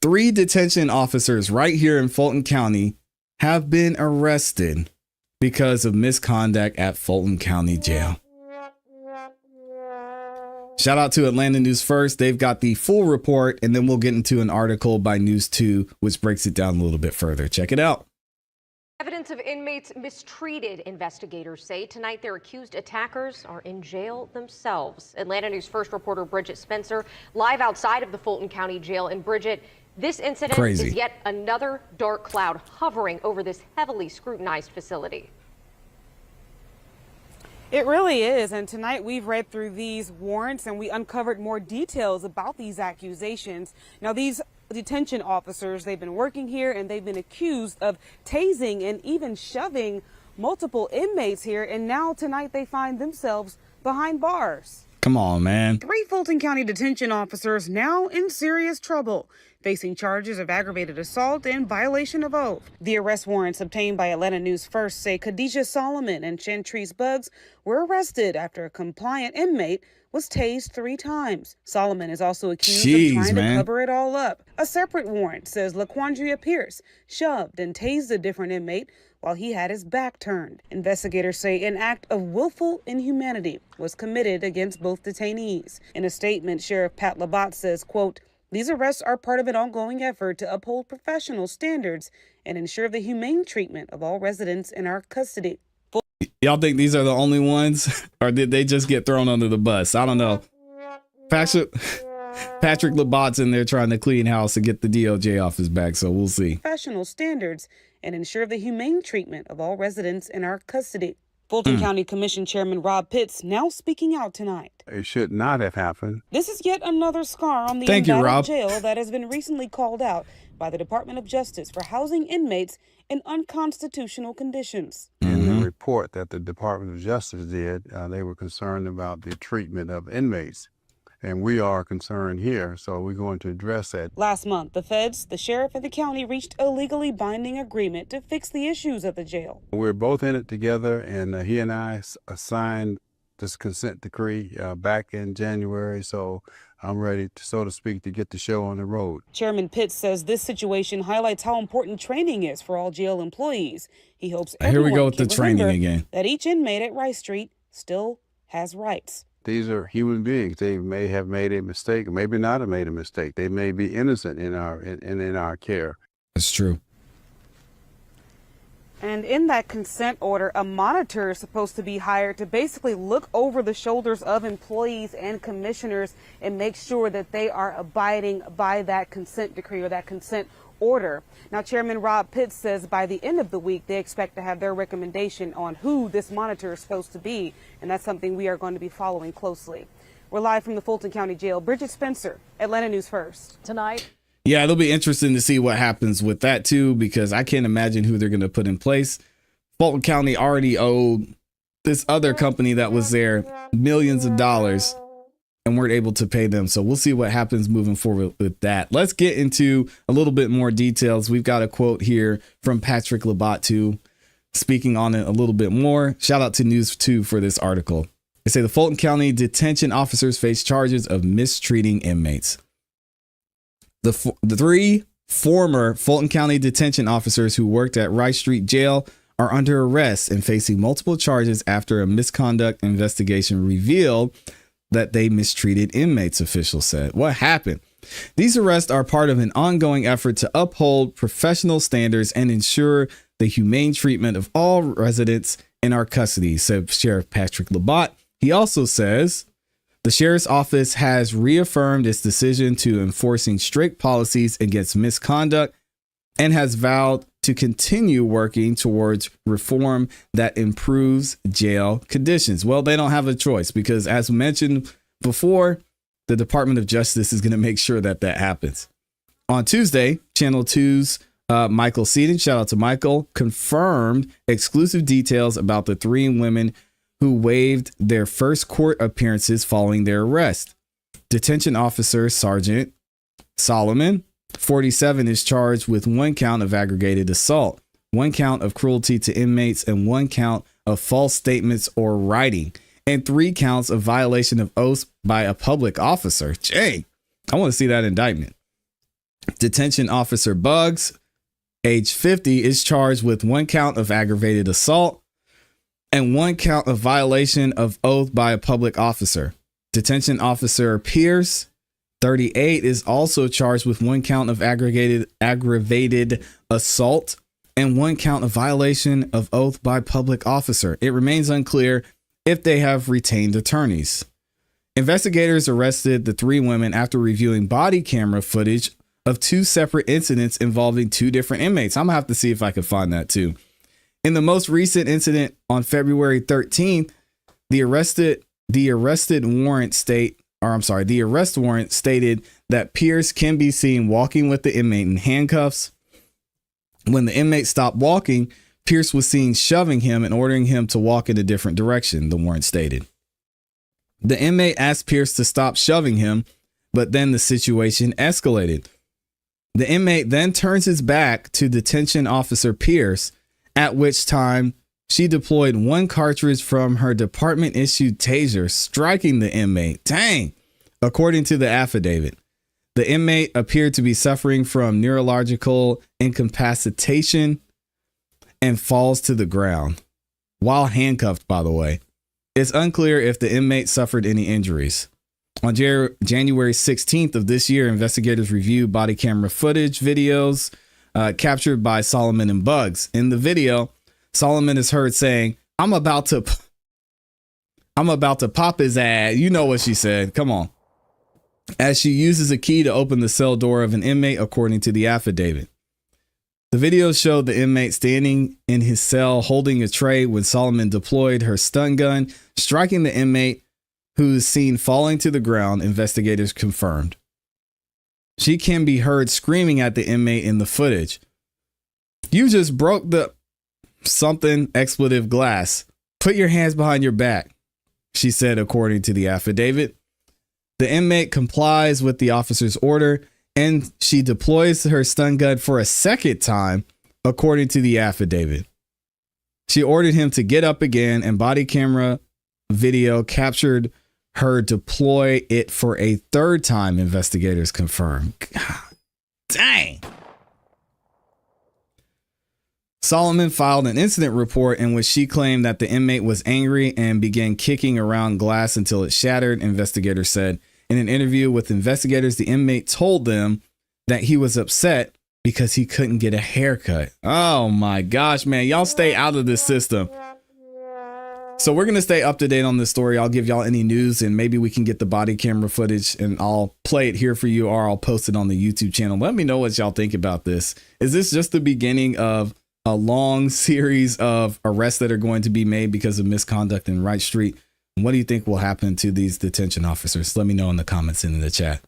3 detention officers right here in Fulton County have been arrested because of misconduct at Fulton County Jail. Shout out to Atlanta News First. They've got the full report, and then we'll get into an article by News 2, which breaks it down a little bit further. Check it out. Evidence of inmates mistreated, investigators say. Tonight, their accused attackers are in jail themselves. Atlanta News First reporter Bridget Spencer live outside of the Fulton County Jail. And Bridget, this incident is yet another dark cloud hovering over this heavily scrutinized facility. It really is. And tonight we've read through these warrants and we uncovered more details about these accusations. Now, these detention officers, they've been working here and they've been accused of tasing and even shoving multiple inmates here. And now tonight they find themselves behind bars. Come on, man. 3 Fulton County detention officers now in serious trouble, facing charges of aggravated assault and violation of oath. The arrest warrants obtained by Atlanta News First say Khadijah Solomon and Chantrice Buggs were arrested after a compliant inmate was tased 3 times. Solomon is also accused of trying to cover it all up. A separate warrant says LaQuandria Pierce shoved and tased a different inmate while he had his back turned. Investigators say an act of willful inhumanity was committed against both detainees. In a statement, Sheriff Pat Labat says, quote, "These arrests are part of an ongoing effort to uphold professional standards and ensure the humane treatment of all residents in our custody." Y'all think these are the only ones, or did they just get thrown under the bus? I don't know. Patrick Labat's in there trying to clean house and get the DOJ off his back, so we'll see. Professional standards and ensure the humane treatment of all residents in our custody. Fulton County Commission Chairman Rob Pitts now speaking out tonight. It should not have happened. This is yet another scar on the embattled jail that has been recently called out by the Department of Justice for housing inmates in unconstitutional conditions. In the report that the Department of Justice did, they were concerned about the treatment of inmates. And we are concerned here, so we're going to address that. Last month, the feds, the sheriff, and the county reached a legally binding agreement to fix the issues at the jail. We're both in it together, and he and I signed this consent decree back in January, so I'm ready, to, so to speak, to get the show on the road. Chairman Pitts says this situation highlights how important training is for all jail employees. He hopes everyone Here we go with the training again. That each inmate at Rice Street still has rights. These are human beings. They may have made a mistake, or maybe not have made a mistake. They may be innocent in our care. That's true. And in that consent order, a monitor is supposed to be hired to basically look over the shoulders of employees and commissioners and make sure that they are abiding by that consent decree or that consent order. Now, Chairman Rob Pitts says by the end of the week, they expect to have their recommendation on who this monitor is supposed to be. And that's something we are going to be following closely. We're live from the Fulton County Jail. Bridget Spencer, Atlanta News First. Tonight. Yeah, it'll be interesting to see what happens with that, too, because I can't imagine who they're going to put in place. Fulton County already owed this other company that was there millions of dollars and weren't able to pay them. So we'll see what happens moving forward with that. Let's get into a little bit more details. We've got a quote here from Patrick Labat, too, speaking on it a little bit more. Shout out to News 2 for this article. They say the Fulton County detention officers face charges of mistreating inmates. The 3 former Fulton County detention officers who worked at Rice Street Jail are under arrest and facing multiple charges after a misconduct investigation revealed that they mistreated inmates, officials said. What happened? These arrests are part of an ongoing effort to uphold professional standards and ensure the humane treatment of all residents in our custody, said Sheriff Patrick Labat. He also says the sheriff's office has reaffirmed its decision to enforcing strict policies against misconduct and has vowed to continue working towards reform that improves jail conditions. Well, they don't have a choice because, as mentioned before, the Department of Justice is going to make sure that that happens. On Tuesday, Channel 2's Michael Seaton, shout out to Michael, confirmed exclusive details about the 3 women who waived their first court appearances following their arrest. Detention officer Sergeant Solomon, 47, is charged with 1 count of aggravated assault, 1 count of cruelty to inmates, and 1 count of false statements or writing, and 3 counts of violation of oaths by a public officer. Jay, I want to see that indictment. Detention officer Bugs, age 50, is charged with 1 count of aggravated assault and 1 count of violation of oath by a public officer. Detention officer Pierce, 38, is also charged with 1 count of aggravated assault and 1 count of violation of oath by public officer. It remains unclear if they have retained attorneys. Investigators arrested the 3 women after reviewing body camera footage of 2 separate incidents involving 2 different inmates. I'm gonna have to see if I can find that too. In the most recent incident on February 13th, the arrest warrant stated that Pierce can be seen walking with the inmate in handcuffs. When the inmate stopped walking, Pierce was seen shoving him and ordering him to walk in a different direction, the warrant stated. The inmate asked Pierce to stop shoving him, but then the situation escalated. The inmate then turns his back to detention officer Pierce, at which time she deployed 1 cartridge from her department-issued taser, striking the inmate. Dang! According to the affidavit, the inmate appeared to be suffering from neurological incapacitation and falls to the ground, while handcuffed, by the way. It's unclear if the inmate suffered any injuries. On January 16th of this year, investigators reviewed body camera footage videos captured by Solomon and Bugs. In the video, Solomon is heard saying, I'm about to pop his ass. You know what she said. Come on. As she uses a key to open the cell door of an inmate, according to the affidavit. The video showed the inmate standing in his cell holding a tray when Solomon deployed her stun gun, striking the inmate, who is seen falling to the ground, investigators confirmed. She can be heard screaming at the inmate in the footage. You just broke the something expletive glass. Put your hands behind your back, she said, according to the affidavit. The inmate complies with the officer's order, and she deploys her stun gun for a second time, according to the affidavit. She ordered him to get up again, and body camera video captured her deploy it for a 3rd time, investigators confirmed. God, dang. Solomon filed an incident report in which she claimed that the inmate was angry and began kicking around glass until it shattered, investigators said. In an interview with investigators, the inmate told them that he was upset because he couldn't get a haircut. Oh my gosh, man. Y'all stay out of this system. So we're going to stay up to date on this story. I'll give y'all any news and maybe we can get the body camera footage and I'll play it here for you, or I'll post it on the YouTube channel. Let me know what y'all think about this. Is this just the beginning of a long series of arrests that are going to be made because of misconduct in Wright Street? What do you think will happen to these detention officers? Let me know in the comments and in the chat.